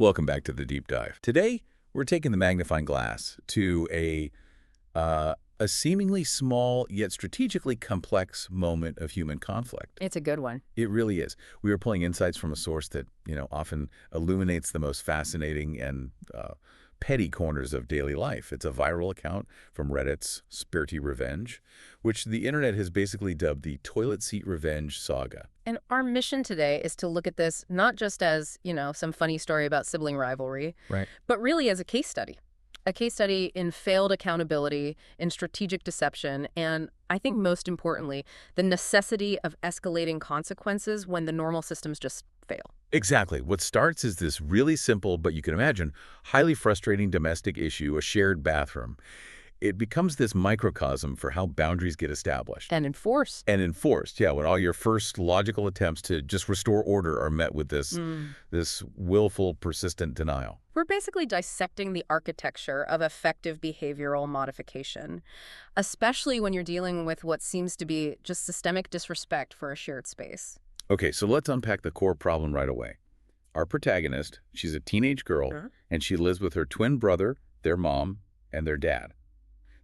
Welcome back to the deep dive. Today, we're taking the magnifying glass to a seemingly small yet strategically complex moment of human conflict. It's a good one. It really is. We are pulling insights from a source that, often illuminates the most fascinating and petty corners of daily life. It's a viral account from Reddit's Spirity Revenge, which the internet has basically dubbed the toilet seat revenge saga. And our mission today is to look at this not just as, some funny story about sibling rivalry, Right. but really as a case study. A case study in failed accountability, in strategic deception, and I think most importantly, the necessity of escalating consequences when the normal systems just fail. Exactly. What starts as this really simple, but you can imagine, highly frustrating domestic issue, a shared bathroom. It becomes this microcosm for how boundaries get established. And enforce. And enforced, yeah, when all your first logical attempts to just restore order are met with this willful, persistent denial. We're basically dissecting the architecture of effective behavioral modification, especially when you're dealing with what seems to be just systemic disrespect for a shared space. Okay, so let's unpack the core problem right away. Our protagonist, she's a teenage girl, and she lives with her twin brother, their mom, and their dad.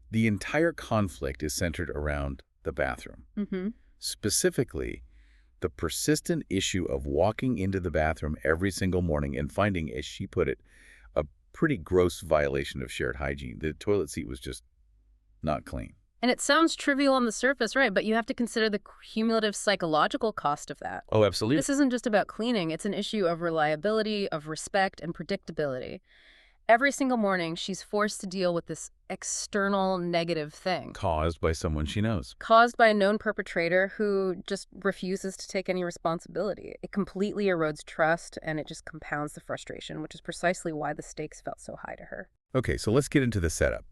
The entire conflict is centered around the bathroom. Specifically, the persistent issue of walking into the bathroom every single morning and finding, as she put it, a pretty gross violation of shared hygiene. The toilet seat was just not clean. And it sounds trivial on the surface, right? But you have to consider the cumulative psychological cost of that. Oh, absolutely. This isn't just about cleaning. It's an issue of reliability, of respect, and predictability. Every single morning, she's forced to deal with this external negative thing. Caused by someone she knows. Caused by a known perpetrator who just refuses to take any responsibility. It completely erodes trust, and it just compounds the frustration, which is precisely why the stakes felt so high to her. Okay, so let's get into the setup.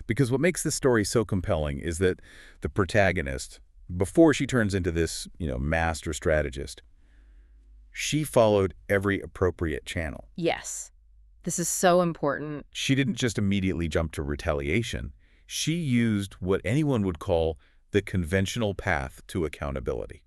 Because what makes this story so compelling is that the protagonist, before she turns into this, master strategist, she followed every appropriate channel. Yes. This is so important. She didn't just immediately jump to retaliation. She used what anyone would call the conventional path to accountability.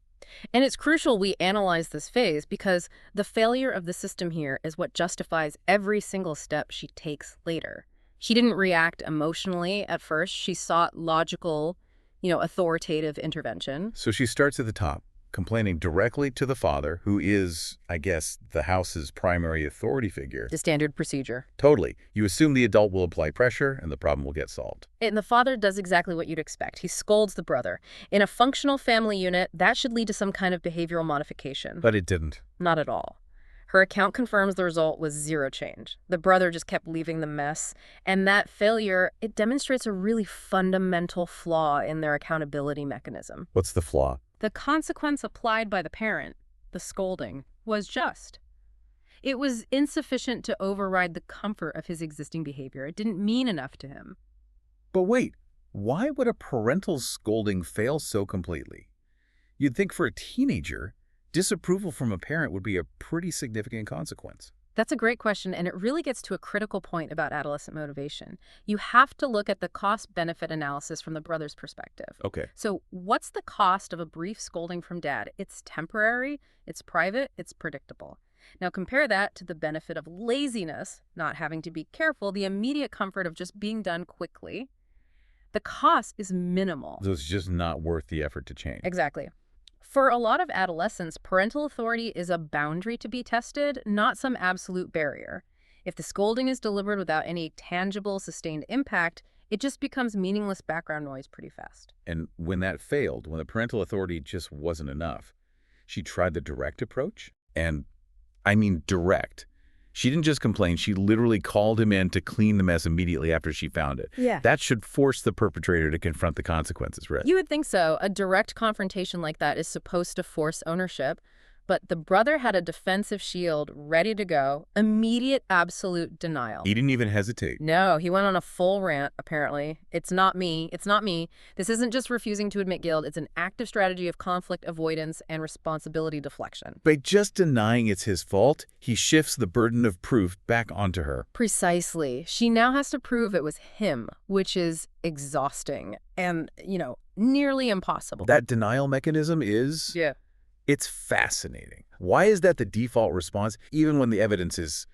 And it's crucial we analyze this phase because the failure of the system here is what justifies every single step she takes later. She didn't react emotionally at first. She sought logical, authoritative intervention. So she starts at the top, complaining directly to the father, who is, I guess, the house's primary authority figure. The standard procedure. Totally. You assume the adult will apply pressure and the problem will get solved. And the father does exactly what you'd expect. He scolds the brother. In a functional family unit, that should lead to some kind of behavioral modification. But it didn't. Not at all. Her account confirms the result was zero change. The brother just kept leaving the mess. And that failure, it demonstrates a really fundamental flaw in their accountability mechanism. What's the flaw? The consequence applied by the parent, the scolding, was just. It was insufficient to override the comfort of his existing behavior. It didn't mean enough to him. But wait, why would a parental scolding fail so completely? You'd think for a teenager, disapproval from a parent would be a pretty significant consequence. That's a great question, and it really gets to a critical point about adolescent motivation. You have to look at the cost-benefit analysis from the brother's perspective. Okay. So what's the cost of a brief scolding from dad? It's temporary, it's private, it's predictable. Now compare that to the benefit of laziness, not having to be careful, the immediate comfort of just being done quickly. The cost is minimal. So it's just not worth the effort to change. Exactly. For a lot of adolescents, parental authority is a boundary to be tested, not some absolute barrier. If the scolding is delivered without any tangible, sustained impact, it just becomes meaningless background noise pretty fast. And when that failed, when the parental authority just wasn't enough, she tried the direct approach. And I mean direct. She didn't just complain, she literally called him in to clean the mess immediately after she found it. Yeah. That should force the perpetrator to confront the consequences, right? You would think so. A direct confrontation like that is supposed to force ownership. But the brother had a defensive shield ready to go. Immediate, absolute denial. He didn't even hesitate. No, he went on a full rant, apparently. It's not me. It's not me. This isn't just refusing to admit guilt. It's an active strategy of conflict avoidance and responsibility deflection. By just denying it's his fault, he shifts the burden of proof back onto her. Precisely. She now has to prove it was him, which is exhausting and, nearly impossible. That denial mechanism is... Yeah. It's fascinating. Why is that the default response, even when the evidence is,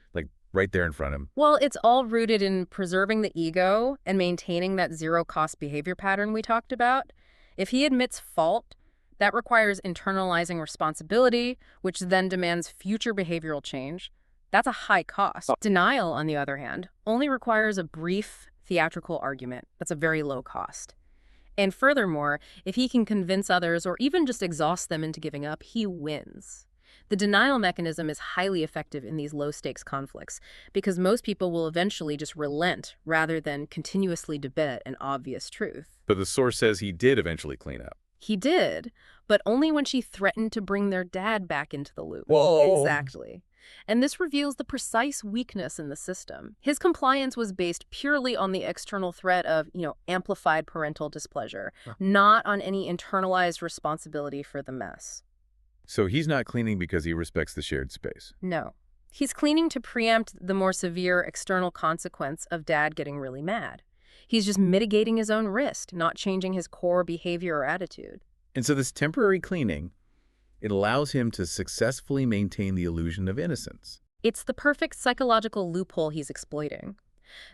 right there in front of him. Well, it's all rooted in preserving the ego and maintaining that zero-cost behavior pattern we talked about. If he admits fault, that requires internalizing responsibility, which then demands future behavioral change. That's a high cost. Denial, on the other hand, only requires a brief theatrical argument. That's a very low cost. And furthermore, if he can convince others or even just exhaust them into giving up, he wins. The denial mechanism is highly effective in these low-stakes conflicts because most people will eventually just relent rather than continuously debate an obvious truth. But the source says he did eventually clean up. He did, but only when she threatened to bring their dad back into the loop. Whoa. Exactly. And this reveals the precise weakness in the system. His compliance was based purely on the external threat of, amplified parental displeasure, not on any internalized responsibility for the mess. So he's not cleaning because he respects the shared space. No. He's cleaning to preempt the more severe external consequence of dad getting really mad. He's just mitigating his own risk, not changing his core behavior or attitude. And so this temporary cleaning, it allows him to successfully maintain the illusion of innocence. It's the perfect psychological loophole he's exploiting.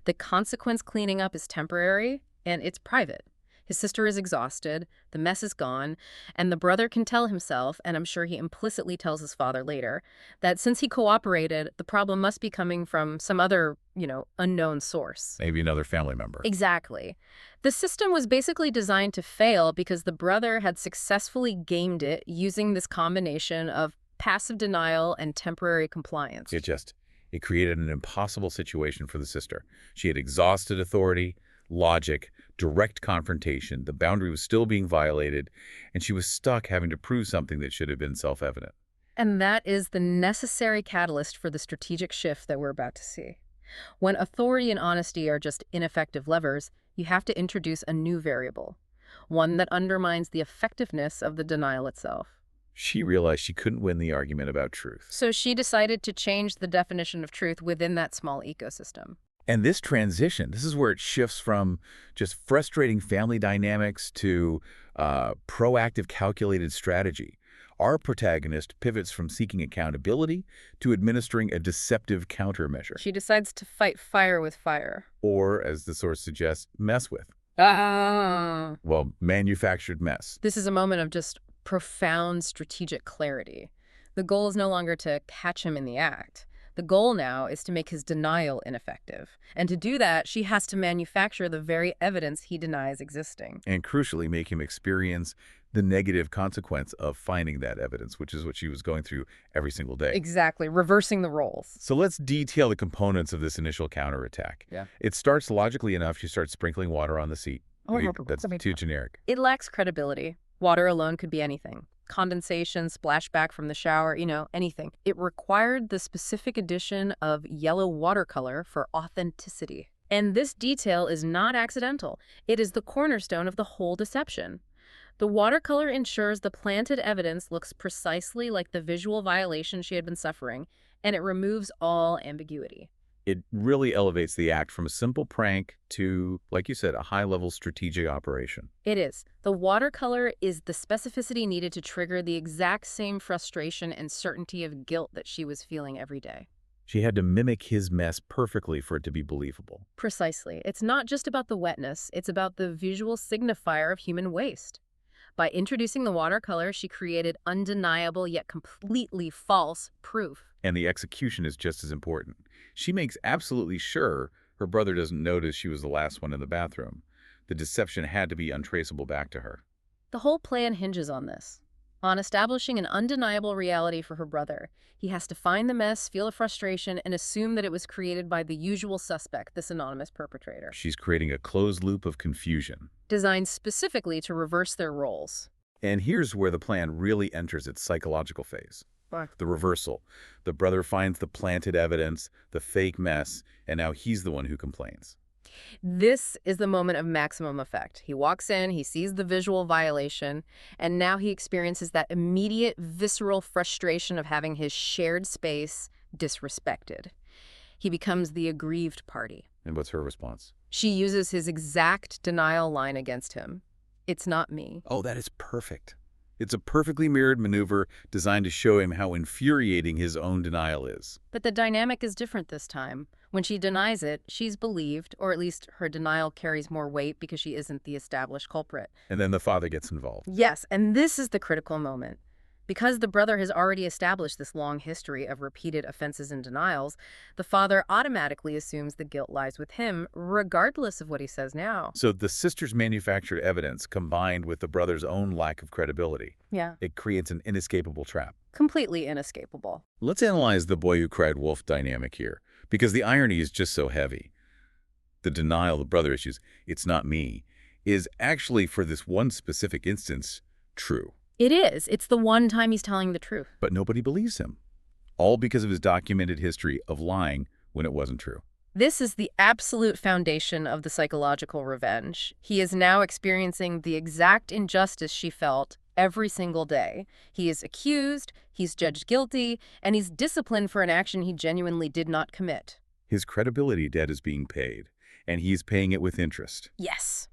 The consequence cleaning up is temporary, and it's private. His sister is exhausted, the mess is gone, and the brother can tell himself, and I'm sure he implicitly tells his father later, that since he cooperated, the problem must be coming from some other, unknown source. Maybe another family member. Exactly. The system was basically designed to fail because the brother had successfully gamed it using this combination of passive denial and temporary compliance. It created an impossible situation for the sister. She had exhausted authority, logic, direct confrontation. The boundary was still being violated, and she was stuck having to prove something that should have been self-evident. And that is the necessary catalyst for the strategic shift that we're about to see. When authority and honesty are just ineffective levers, you have to introduce a new variable, one that undermines the effectiveness of the denial itself. She realized she couldn't win the argument about truth. So she decided to change the definition of truth within that small ecosystem. And this transition, this is where it shifts from just frustrating family dynamics to proactive, calculated strategy. Our protagonist pivots from seeking accountability to administering a deceptive countermeasure. She decides to fight fire with fire. Or, as the source suggests, mess with. Well, manufactured mess. This is a moment of just profound strategic clarity. The goal is no longer to catch him in the act. The goal now is to make his denial ineffective. And to do that, she has to manufacture the very evidence he denies existing. And crucially, make him experience the negative consequence of finding that evidence, which is what she was going through every single day. Exactly, reversing the roles. So let's detail the components of this initial counterattack. Yeah. It starts logically enough. She starts sprinkling water on the seat. That's too generic. It lacks credibility. Water alone could be anything. Condensation, splashback from the shower, anything. It required the specific addition of yellow watercolor for authenticity. And this detail is not accidental. It is the cornerstone of the whole deception. The watercolor ensures the planted evidence looks precisely like the visual violation she had been suffering, and it removes all ambiguity. It really elevates the act from a simple prank to, like you said, a high-level strategic operation. It is. The watercolor is the specificity needed to trigger the exact same frustration and certainty of guilt that she was feeling every day. She had to mimic his mess perfectly for it to be believable. Precisely. It's not just about the wetness, it's about the visual signifier of human waste. By introducing the watercolor, she created undeniable yet completely false proof. And the execution is just as important. She makes absolutely sure her brother doesn't notice she was the last one in the bathroom. The deception had to be untraceable back to her. The whole plan hinges on this, on establishing an undeniable reality for her brother. He has to find the mess, feel the frustration, and assume that it was created by the usual suspect, this anonymous perpetrator. She's creating a closed loop of confusion, designed specifically to reverse their roles. And here's where the plan really enters its psychological phase. The reversal. The brother finds the planted evidence, the fake mess, and now he's the one who complains. This is the moment of maximum effect. He walks in, he sees the visual violation, and now he experiences that immediate visceral frustration of having his shared space disrespected. He becomes the aggrieved party. And what's her response? She uses his exact denial line against him. It's not me. Oh, that is perfect. It's a perfectly mirrored maneuver designed to show him how infuriating his own denial is. But the dynamic is different this time. When she denies it, she's believed, or at least her denial carries more weight because she isn't the established culprit. And then the father gets involved. Yes, and this is the critical moment. Because the brother has already established this long history of repeated offenses and denials, the father automatically assumes the guilt lies with him, regardless of what he says now. So the sister's manufactured evidence combined with the brother's own lack of credibility, Yeah. it creates an inescapable trap. Completely inescapable. Let's analyze the boy who cried wolf dynamic here, because the irony is just so heavy. The denial the brother issues, "It's not me," is actually, for this one specific instance, true. It is. It's the one time he's telling the truth. But nobody believes him, all because of his documented history of lying when it wasn't true. This is the absolute foundation of the psychological revenge. He is now experiencing the exact injustice she felt every single day. He is accused, he's judged guilty, and he's disciplined for an action he genuinely did not commit. His credibility debt is being paid, and he's paying it with interest. Yes.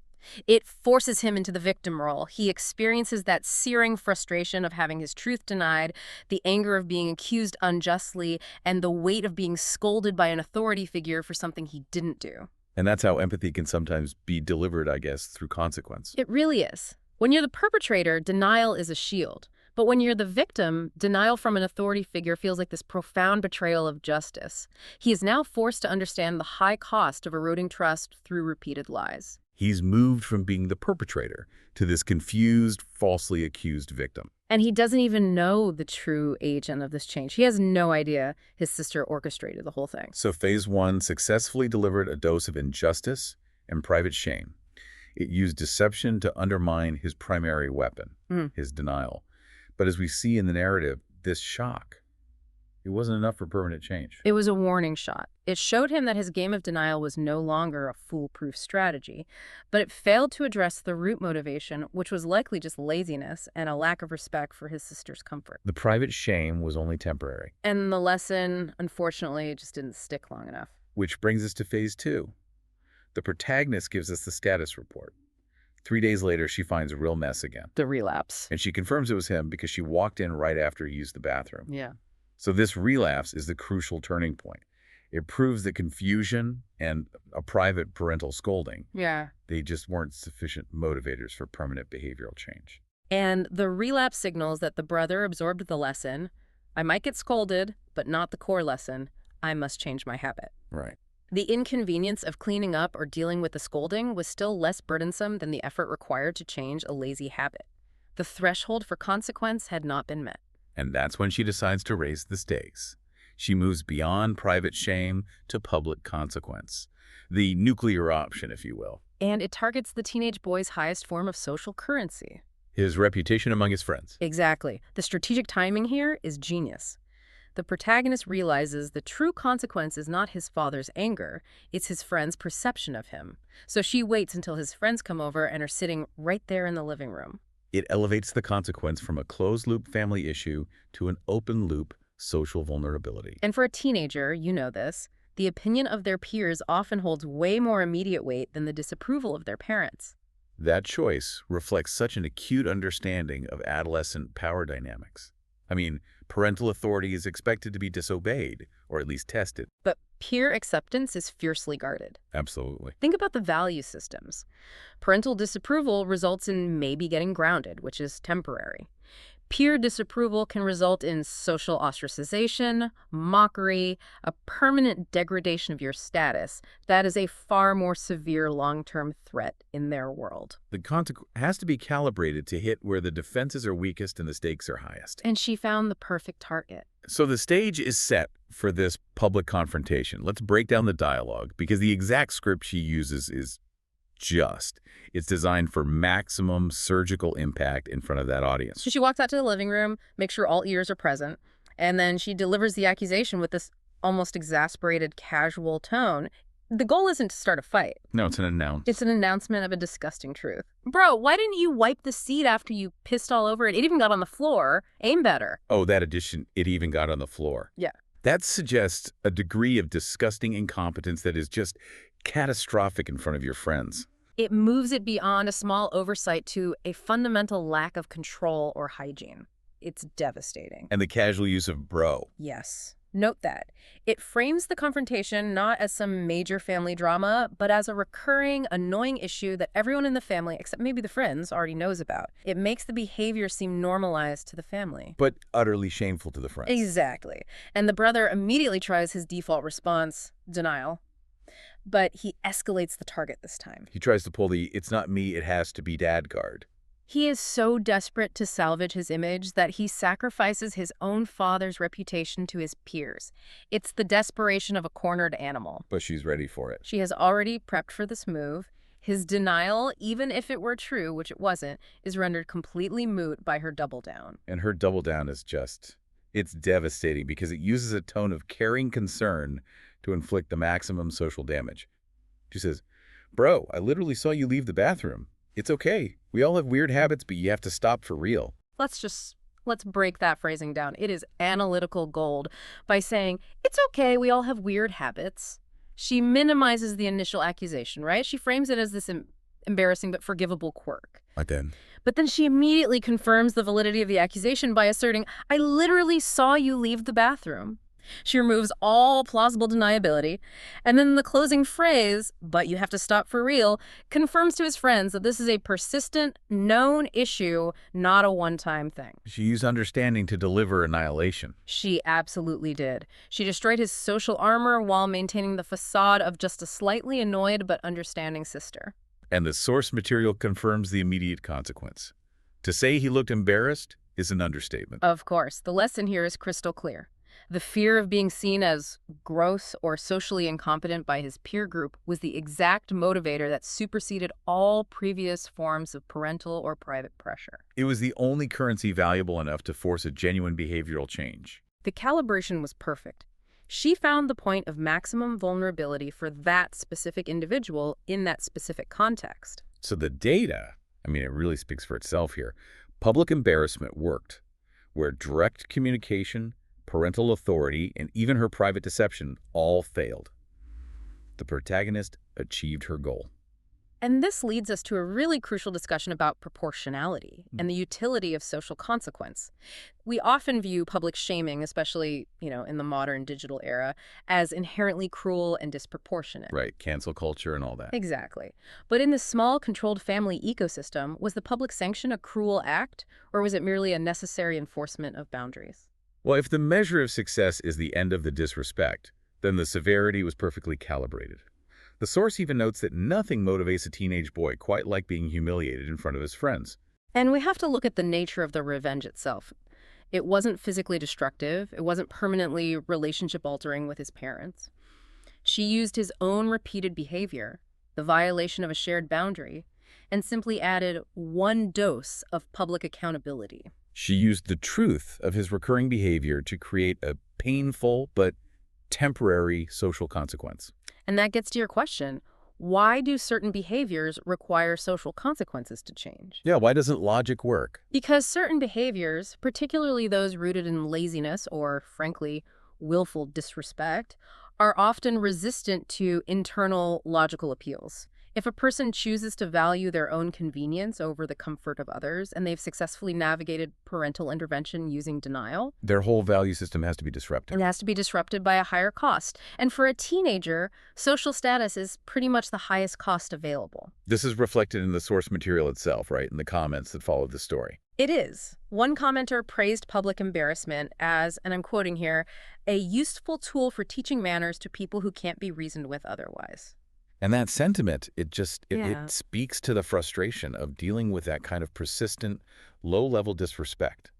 It forces him into the victim role. He experiences that searing frustration of having his truth denied, the anger of being accused unjustly, and the weight of being scolded by an authority figure for something he didn't do. And that's how empathy can sometimes be delivered, I guess, through consequence. It really is. When you're the perpetrator, denial is a shield. But when you're the victim, denial from an authority figure feels like this profound betrayal of justice. He is now forced to understand the high cost of eroding trust through repeated lies. He's moved from being the perpetrator to this confused, falsely accused victim. And he doesn't even know the true agent of this change. He has no idea his sister orchestrated the whole thing. So phase one successfully delivered a dose of injustice and private shame. It used deception to undermine his primary weapon, his denial. But as we see in the narrative, this shock, it wasn't enough for permanent change. It was a warning shot. It showed him that his game of denial was no longer a foolproof strategy, but it failed to address the root motivation, which was likely just laziness and a lack of respect for his sister's comfort. The private shame was only temporary. And the lesson, unfortunately, just didn't stick long enough. Which brings us to phase two. The protagonist gives us the status report. 3 days later, she finds a real mess again. The relapse. And she confirms it was him because she walked in right after he used the bathroom. Yeah. So this relapse is the crucial turning point. It proves that confusion and a private parental scolding, Yeah. they just weren't sufficient motivators for permanent behavioral change. And the relapse signals that the brother absorbed the lesson. I might get scolded, but not the core lesson. I must change my habit. Right. The inconvenience of cleaning up or dealing with the scolding was still less burdensome than the effort required to change a lazy habit. The threshold for consequence had not been met. And that's when she decides to raise the stakes. She moves beyond private shame to public consequence. The nuclear option, if you will. And it targets the teenage boy's highest form of social currency. His reputation among his friends. Exactly. The strategic timing here is genius. The protagonist realizes the true consequence is not his father's anger, it's his friend's perception of him. So she waits until his friends come over and are sitting right there in the living room. It elevates the consequence from a closed-loop family issue to an open-loop social vulnerability. And for a teenager, you know this, the opinion of their peers often holds way more immediate weight than the disapproval of their parents. That choice reflects such an acute understanding of adolescent power dynamics. I mean, parental authority is expected to be disobeyed, or at least tested. But peer acceptance is fiercely guarded. Absolutely. Think about the value systems. Parental disapproval results in maybe getting grounded, which is temporary. Peer disapproval can result in social ostracization, mockery, a permanent degradation of your status. That is a far more severe long-term threat in their world. The consequence has to be calibrated to hit where the defenses are weakest and the stakes are highest. And she found the perfect target. So the stage is set for this public confrontation. Let's break down the dialogue, because the exact script she uses is it's designed for maximum surgical impact in front of that audience. So she walks out to the living room, makes sure all ears are present, and then she delivers the accusation with this almost exasperated, casual tone. The goal isn't to start a fight. No, it's an announcement. It's an announcement of a disgusting truth. Bro, why didn't you wipe the seat after you pissed all over it? It even got on the floor. Aim better. Oh, that addition, it even got on the floor. Yeah. That suggests a degree of disgusting incompetence that is just catastrophic in front of your friends. It moves it beyond a small oversight to a fundamental lack of control or hygiene. It's devastating. And the casual use of bro. Yes. Note that. It frames the confrontation not as some major family drama, but as a recurring, annoying issue that everyone in the family, except maybe the friends, already knows about. It makes the behavior seem normalized to the family. But utterly shameful to the friends. Exactly. And the brother immediately tries his default response, denial. But he escalates the target this time. He tries to pull the "it's not me, it has to be dad" card. He is so desperate to salvage his image that he sacrifices his own father's reputation to his peers. It's the desperation of a cornered animal. But she's ready for it. She has already prepped for this move. His denial, even if it were true, which it wasn't, is rendered completely moot by her double down. And her double down is it's devastating because it uses a tone of caring concern to inflict the maximum social damage. She says, "Bro, I literally saw you leave the bathroom. It's okay. We all have weird habits, but you have to stop for real." Let's break that phrasing down. It is analytical gold by saying, it's okay, we all have weird habits. She minimizes the initial accusation, right? She frames it as this embarrassing but forgivable quirk. But then she immediately confirms the validity of the accusation by asserting, I literally saw you leave the bathroom. She removes all plausible deniability, and then the closing phrase, but you have to stop for real, confirms to his friends that this is a persistent, known issue, not a one-time thing. She used understanding to deliver annihilation. She absolutely did. She destroyed his social armor while maintaining the facade of just a slightly annoyed but understanding sister. And the source material confirms the immediate consequence. To say he looked embarrassed is an understatement. Of course, the lesson here is crystal clear. The fear of being seen as gross or socially incompetent by his peer group was the exact motivator that superseded all previous forms of parental or private pressure. It was the only currency valuable enough to force a genuine behavioral change. The calibration was perfect. She found the point of maximum vulnerability for that specific individual in that specific context. So the data, it really speaks for itself here. Public embarrassment worked, where direct communication, parental authority, and even her private deception all failed. The protagonist achieved her goal. And this leads us to a really crucial discussion about proportionality and the utility of social consequence. We often view public shaming, especially, in the modern digital era, as inherently cruel and disproportionate. Right, cancel culture and all that. Exactly. But in this small, controlled family ecosystem, was the public sanction a cruel act, or was it merely a necessary enforcement of boundaries? Well, if the measure of success is the end of the disrespect, then the severity was perfectly calibrated. The source even notes that nothing motivates a teenage boy quite like being humiliated in front of his friends. And we have to look at the nature of the revenge itself. It wasn't physically destructive. It wasn't permanently relationship-altering with his parents. She used his own repeated behavior, the violation of a shared boundary, and simply added one dose of public accountability. She used the truth of his recurring behavior to create a painful but temporary social consequence. And that gets to your question. Why do certain behaviors require social consequences to change? Yeah, why doesn't logic work? Because certain behaviors, particularly those rooted in laziness or, frankly, willful disrespect, are often resistant to internal logical appeals. If a person chooses to value their own convenience over the comfort of others, and they've successfully navigated parental intervention using denial, their whole value system has to be disrupted. it has to be disrupted by a higher cost. And for a teenager, social status is pretty much the highest cost available. This is reflected in the source material itself, right? In the comments that followed the story. It is. One commenter praised public embarrassment as, and I'm quoting here, a useful tool for teaching manners to people who can't be reasoned with otherwise. And that sentiment, it speaks to the frustration of dealing with that kind of persistent, low-level disrespect.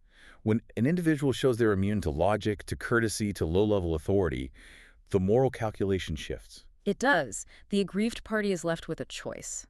When an individual shows they're immune to logic, to courtesy, to low-level authority, the moral calculation shifts. It does. The aggrieved party is left with a choice.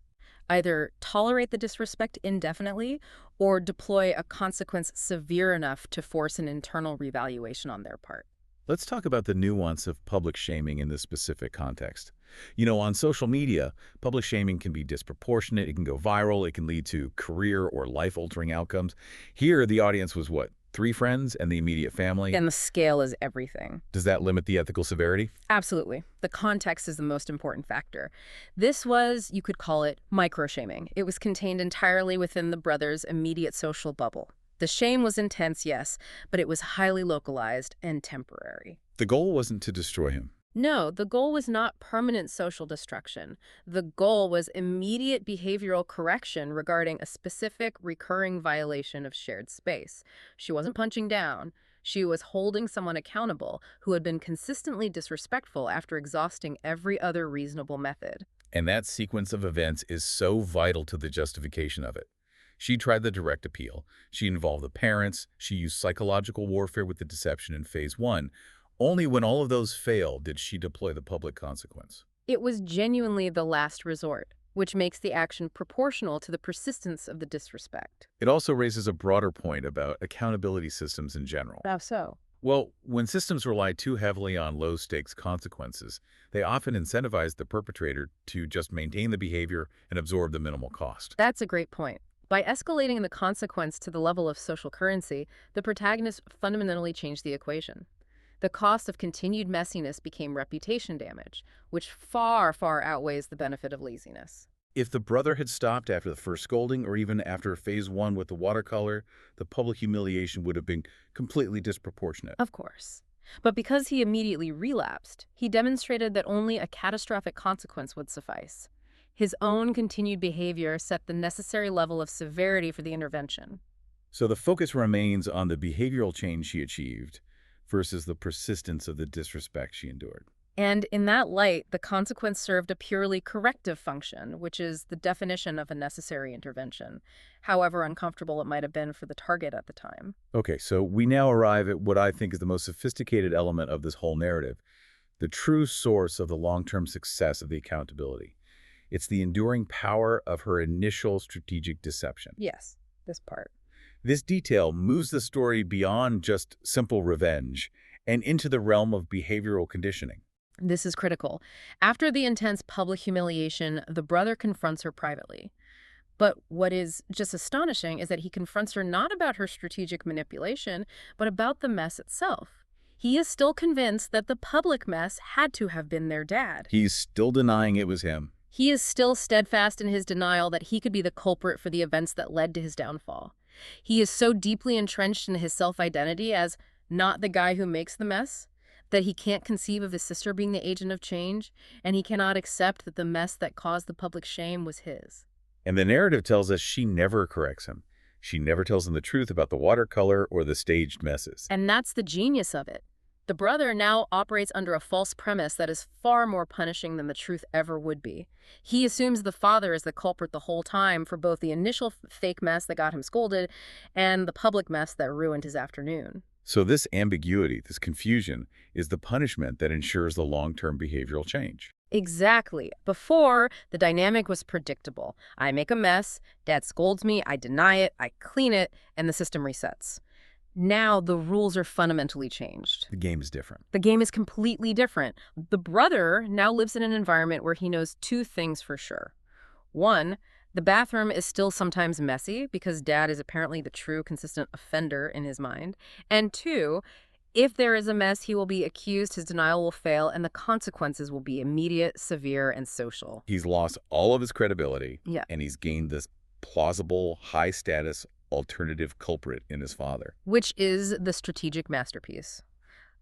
Either tolerate the disrespect indefinitely or deploy a consequence severe enough to force an internal revaluation on their part. Let's talk about the nuance of public shaming in this specific context. On social media, public shaming can be disproportionate, it can go viral, it can lead to career or life-altering outcomes. Here, the audience was what? 3 friends and the immediate family. And the scale is everything. Does that limit the ethical severity? Absolutely. The context is the most important factor. This was, you could call it, micro-shaming. It was contained entirely within the brothers' immediate social bubble. The shame was intense, yes, but it was highly localized and temporary. The goal wasn't to destroy him. No, the goal was not permanent social destruction. The goal was immediate behavioral correction regarding a specific recurring violation of shared space. She wasn't punching down. She was holding someone accountable who had been consistently disrespectful after exhausting every other reasonable method. And that sequence of events is so vital to the justification of it. She tried the direct appeal. She involved the parents. She used psychological warfare with the deception in phase 1. Only when all of those failed did she deploy the public consequence. It was genuinely the last resort, which makes the action proportional to the persistence of the disrespect. It also raises a broader point about accountability systems in general. How so? Well, when systems rely too heavily on low-stakes consequences, they often incentivize the perpetrator to just maintain the behavior and absorb the minimal cost. That's a great point. By escalating the consequence to the level of social currency, the protagonist fundamentally changed the equation. The cost of continued messiness became reputation damage, which far, far outweighs the benefit of laziness. If the brother had stopped after the first scolding or even after phase 1 with the watercolor, the public humiliation would have been completely disproportionate. Of course. But because he immediately relapsed, he demonstrated that only a catastrophic consequence would suffice. His own continued behavior set the necessary level of severity for the intervention. So the focus remains on the behavioral change she achieved versus the persistence of the disrespect she endured. And in that light, the consequence served a purely corrective function, which is the definition of a necessary intervention, however uncomfortable it might have been for the target at the time. Okay, so we now arrive at what I think is the most sophisticated element of this whole narrative, the true source of the long-term success of the accountability. It's the enduring power of her initial strategic deception. Yes, this part. This detail moves the story beyond just simple revenge and into the realm of behavioral conditioning. This is critical. After the intense public humiliation, the brother confronts her privately. But what is just astonishing is that he confronts her not about her strategic manipulation, but about the mess itself. He is still convinced that the public mess had to have been their dad. He's still denying it was him. He is still steadfast in his denial that he could be the culprit for the events that led to his downfall. He is so deeply entrenched in his self-identity as not the guy who makes the mess, that he can't conceive of his sister being the agent of change, and he cannot accept that the mess that caused the public shame was his. And the narrative tells us she never corrects him. She never tells him the truth about the watercolor or the staged messes. And that's the genius of it. The brother now operates under a false premise that is far more punishing than the truth ever would be. He assumes the father is the culprit the whole time for both the initial fake mess that got him scolded and the public mess that ruined his afternoon. So this ambiguity, this confusion, is the punishment that ensures the long-term behavioral change. Exactly. Before, the dynamic was predictable. I make a mess, dad scolds me, I deny it, I clean it, and the system resets. Now, the rules are fundamentally changed. The game is different. The game is completely different. The brother now lives in an environment where he knows two things for sure. One, the bathroom is still sometimes messy because dad is apparently the true consistent offender in his mind. And two, if there is a mess, he will be accused, his denial will fail, and the consequences will be immediate, severe, and social. He's lost all of his credibility, Yeah. and he's gained this plausible, high-status alternative culprit in his father. Which is the strategic masterpiece.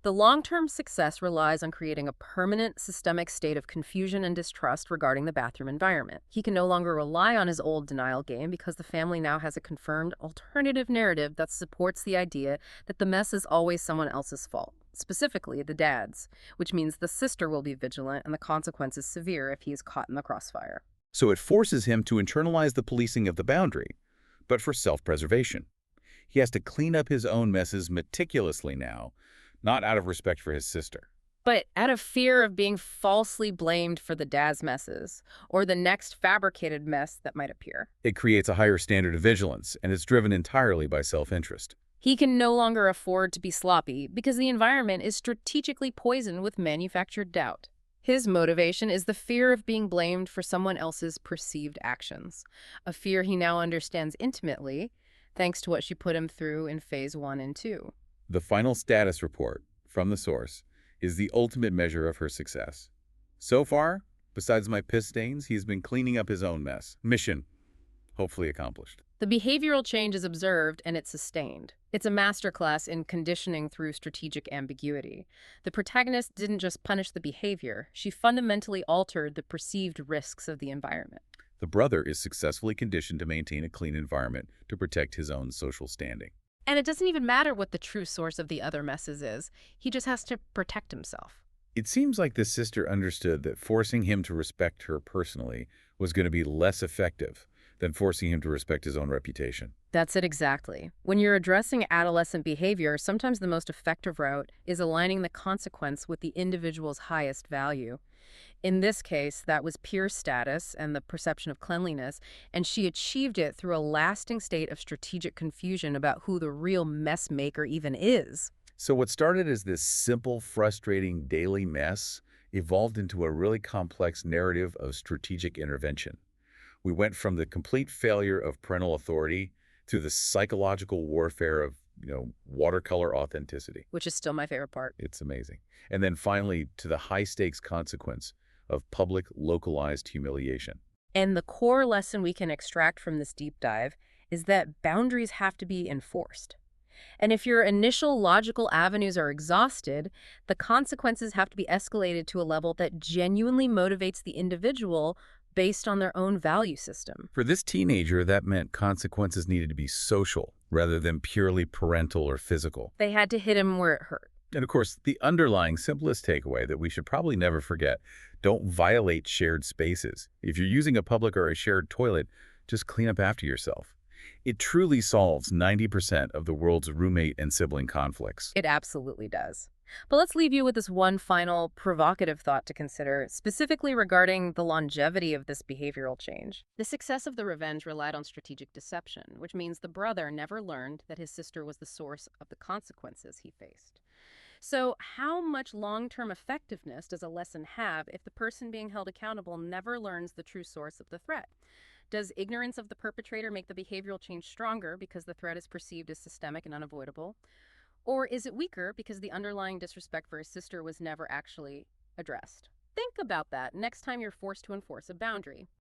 The long-term success relies on creating a permanent systemic state of confusion and distrust regarding the bathroom environment. He can no longer rely on his old denial game because the family now has a confirmed alternative narrative that supports the idea that the mess is always someone else's fault, specifically the dad's, which means the sister will be vigilant and the consequences severe if he is caught in the crossfire. So it forces him to internalize the policing of the boundary, but for self-preservation. He has to clean up his own messes meticulously now, not out of respect for his sister. But out of fear of being falsely blamed for the dad's messes, or the next fabricated mess that might appear. It creates a higher standard of vigilance, and it's driven entirely by self-interest. He can no longer afford to be sloppy because the environment is strategically poisoned with manufactured doubt. His motivation is the fear of being blamed for someone else's perceived actions, a fear he now understands intimately, thanks to what she put him through in phase 1 and 2. The final status report from the source is the ultimate measure of her success. So far, besides my piss stains, he's been cleaning up his own mess. Mission, hopefully accomplished. The behavioral change is observed and it's sustained. It's a masterclass in conditioning through strategic ambiguity. The protagonist didn't just punish the behavior, she fundamentally altered the perceived risks of the environment. The brother is successfully conditioned to maintain a clean environment to protect his own social standing. And it doesn't even matter what the true source of the other messes is. He just has to protect himself. It seems like the sister understood that forcing him to respect her personally was going to be less effective than forcing him to respect his own reputation. That's it exactly. When you're addressing adolescent behavior, sometimes the most effective route is aligning the consequence with the individual's highest value. In this case, that was peer status and the perception of cleanliness, and she achieved it through a lasting state of strategic confusion about who the real mess maker even is. So what started as this simple, frustrating daily mess evolved into a really complex narrative of strategic intervention. We went from the complete failure of parental authority to the psychological warfare of, watercolor authenticity. Which is still my favorite part. It's amazing. And then finally to the high-stakes consequence of public, localized humiliation. And the core lesson we can extract from this deep dive is that boundaries have to be enforced. And if your initial logical avenues are exhausted, the consequences have to be escalated to a level that genuinely motivates the individual based on their own value system. For this teenager, that meant consequences needed to be social rather than purely parental or physical. They had to hit him where it hurt. And of course, the underlying simplest takeaway that we should probably never forget: don't violate shared spaces. If you're using a public or a shared toilet, just clean up after yourself. It truly solves 90% of the world's roommate and sibling conflicts. It absolutely does. But let's leave you with this one final provocative thought to consider, specifically regarding the longevity of this behavioral change. The success of the revenge relied on strategic deception, which means the brother never learned that his sister was the source of the consequences he faced. So how much long-term effectiveness does a lesson have if the person being held accountable never learns the true source of the threat? Does ignorance of the perpetrator make the behavioral change stronger because the threat is perceived as systemic and unavoidable? Or is it weaker because the underlying disrespect for his sister was never actually addressed? Think about that next time you're forced to enforce a boundary.